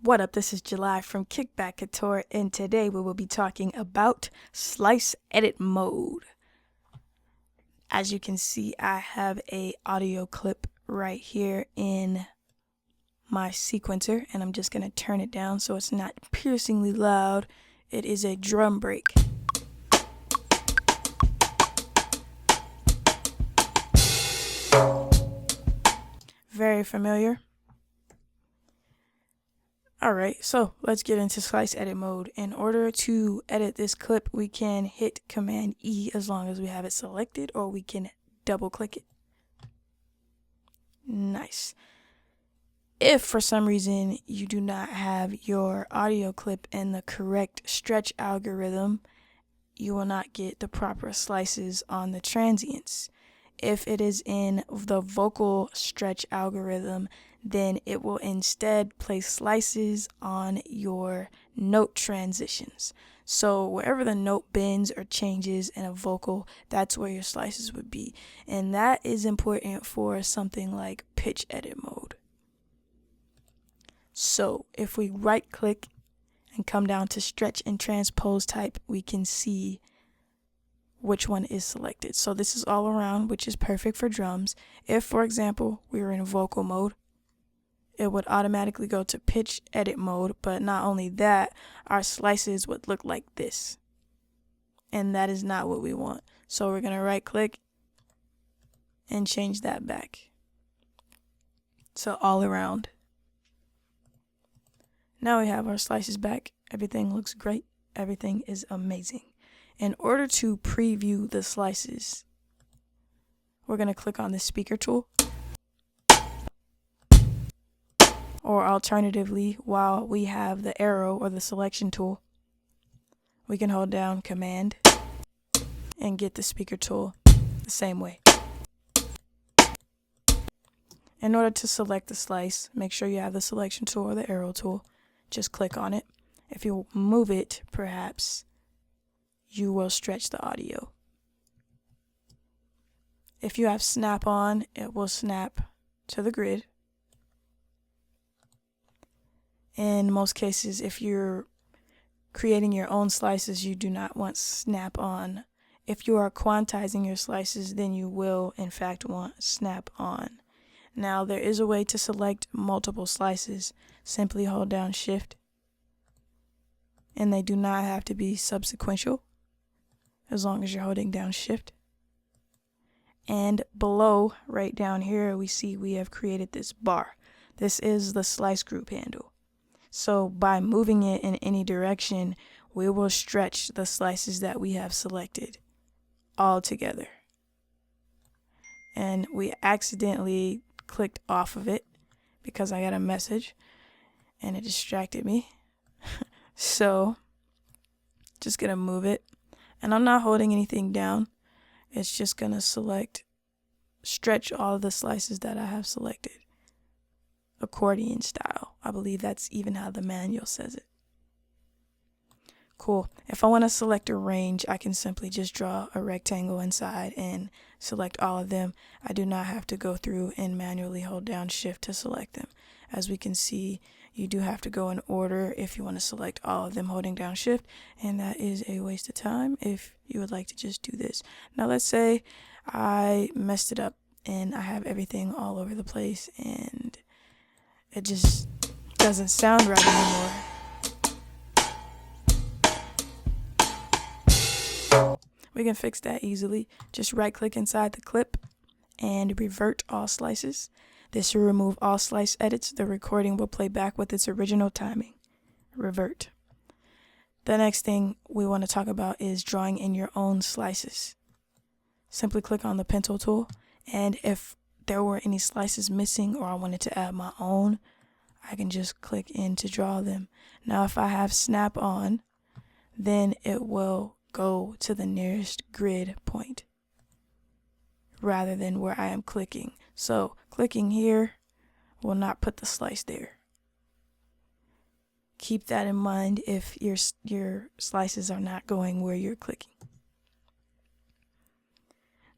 What up? This is July from Kickback Couture, and today we will be talking about slice edit mode. As you can see, I have a audio clip right here in my sequencer, and I'm just going to turn it down so it's not piercingly loud. It is a drum break. Very familiar. Alright, so let's get into slice edit mode. In order to edit this clip, we can hit Command E as long as we have it selected, or we can double click it. Nice. If for some reason you do not have your audio clip in the correct stretch algorithm, you will not get the proper slices on the transients. If it is in the vocal stretch algorithm, then it will instead place slices on your note transitions. So wherever the note bends or changes in a vocal, that's where your slices would be. And that is important for something like pitch edit mode. So if we right click and come down to stretch and transpose type, we can see which one is selected. So this is all around, which is perfect for drums. If, for example, we were in vocal mode, it would automatically go to pitch edit mode, but not only that, our slices would look like this. And that is not what we want. So we're going to right click and change that back. So all around. Now we have our slices back. Everything looks great. Everything is amazing. In order to preview the slices, we're going to click on the speaker tool. Or alternatively, while we have the arrow or the selection tool, we can hold down Command and get the speaker tool the same way. In order to select the slice, make sure you have the selection tool or the arrow tool. Just click on it. If you move it, perhaps you will stretch the audio. If you have snap on, it will snap to the grid. In most cases, if you're creating your own slices, you do not want snap on. If you are quantizing your slices, then you will in fact want snap on. Now there is a way to select multiple slices. Simply hold down Shift, and they do not have to be subsequential as long as you're holding down Shift. And below, right down here, we see we have created this bar. This is the slice group handle. So by moving it in any direction, we will stretch the slices that we have selected all together. And we accidentally clicked off of it because I got a message and it distracted me. So just gonna move it. And I'm not holding anything down. It's just gonna stretch all of the slices that I have selected. Accordion style. I believe that's even how the manual says it. Cool. If I want to select a range, I can simply just draw a rectangle inside and select all of them. I do not have to go through and manually hold down Shift to select them. As we can see, you do have to go in order if you want to select all of them holding down Shift, and that is a waste of time if you would like to just do this. Now let's say I messed it up and I have everything all over the place and it just doesn't sound right anymore. We can fix that easily. Just right click inside the clip and revert all slices. This will remove all slice edits. The recording will play back with its original timing. Revert. The next thing we want to talk about is drawing in your own slices. Simply click on the pencil tool, and if there were any slices missing or I wanted to add my own, I can just click in to draw them. Now if I have snap on, then it will go to the nearest grid point rather than where I am clicking. So clicking here will not put the slice there. Keep that in mind if your slices are not going where you're clicking.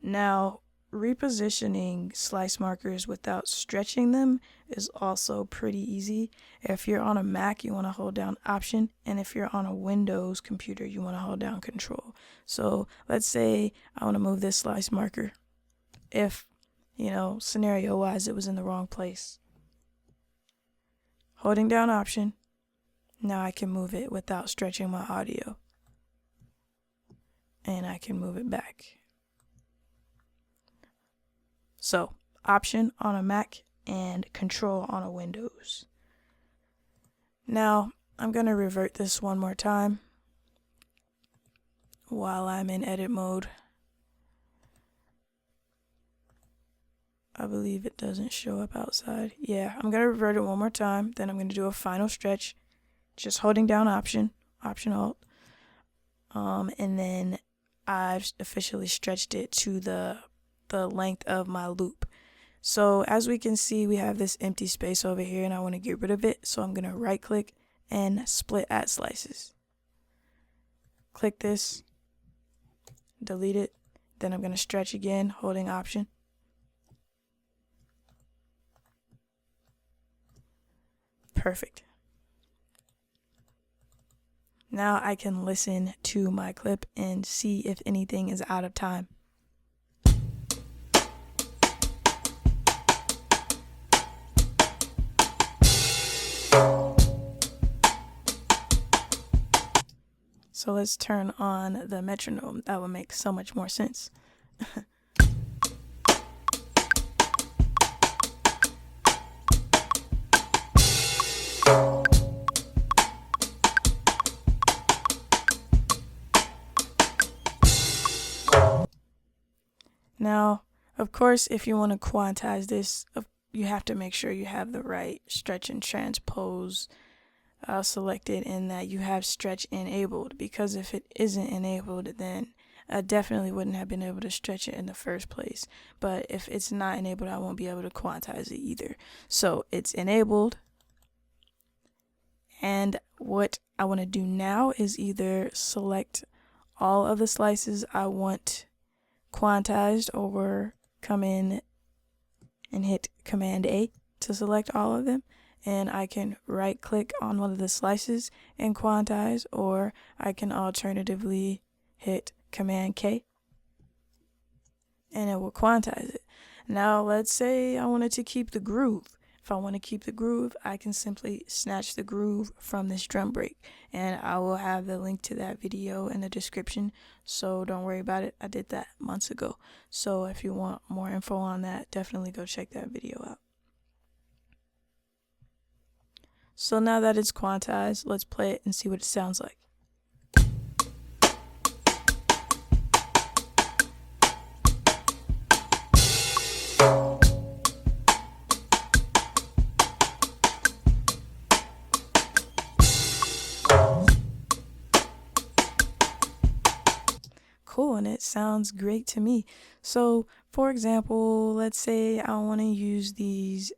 Now repositioning slice markers without stretching them is also pretty easy. If you're on a Mac, you want to hold down Option, and if you're on a Windows computer, you want to hold down Control. So let's say I want to move this slice marker. If, scenario wise, it was in the wrong place. Holding down Option, now I can move it without stretching my audio. And I can move it back. So, Option on a Mac and Control on a Windows. Now, I'm going to revert this one more time while I'm in edit mode. I believe it doesn't show up outside. Yeah, I'm going to revert it one more time. Then I'm going to do a final stretch. Just holding down Option Alt. And then I've officially stretched it to the length of my loop. So as we can see, we have this empty space over here and I want to get rid of it. So I'm going to right click and split at slices. Click this, delete it. Then I'm going to stretch again, holding Option. Perfect. Now I can listen to my clip and see if anything is out of time. So let's turn on the metronome. That would make so much more sense. Now, of course, if you want to quantize this, you have to make sure you have the right stretch and transpose selected and that you have stretch enabled, because if it isn't enabled, then I definitely wouldn't have been able to stretch it in the first place. But if it's not enabled, I won't be able to quantize it either. So it's enabled. And what I want to do now is either select all of the slices I want quantized, or come in and hit Command A to select all of them. And I can right click on one of the slices and quantize, or I can alternatively hit Command K and it will quantize it. Now let's say I wanted to keep the groove. If I want to keep the groove, I can simply snatch the groove from this drum break, and I will have the link to that video in the description, so don't worry about it. I did that months ago, so if you want more info on that, definitely go check that video out. So now that it's quantized, let's play it and see what it sounds like. Cool, and it sounds great to me. So, for example, let's say I want to use these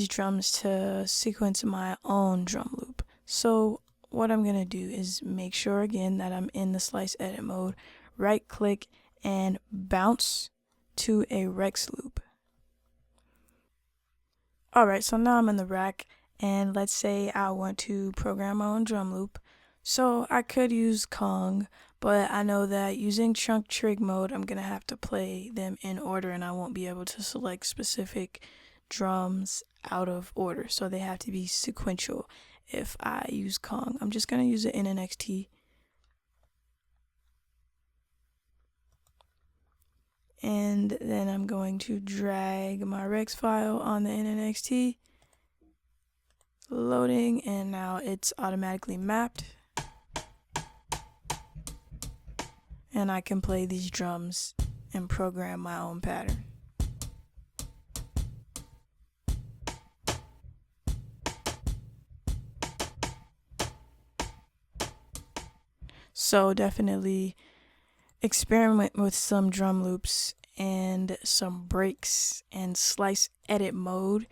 drums to sequence my own drum loop. So what I'm going to do is make sure again that I'm in the slice edit mode, right click and bounce to a Rex loop. Alright, so now I'm in the rack, and let's say I want to program my own drum loop. So I could use Kong, but I know that using chunk trig mode, I'm going to have to play them in order, and I won't be able to select specific drums out of order. So they have to be sequential if I use Kong. I'm just going to use it in NXT. And then I'm going to drag my Rex file on the NXT. Loading, and now it's automatically mapped. And I can play these drums and program my own pattern. So definitely experiment with some drum loops and some breaks and slice edit mode.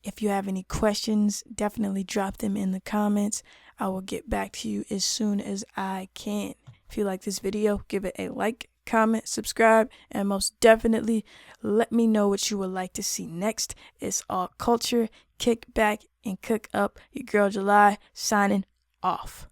If you have any questions, definitely drop them in the comments. I will get back to you as soon as I can. If you like this video, give it a like, comment, subscribe, and most definitely let me know what you would like to see next. It's all Culture, Kickback, and Cook Up. Your girl July signing off.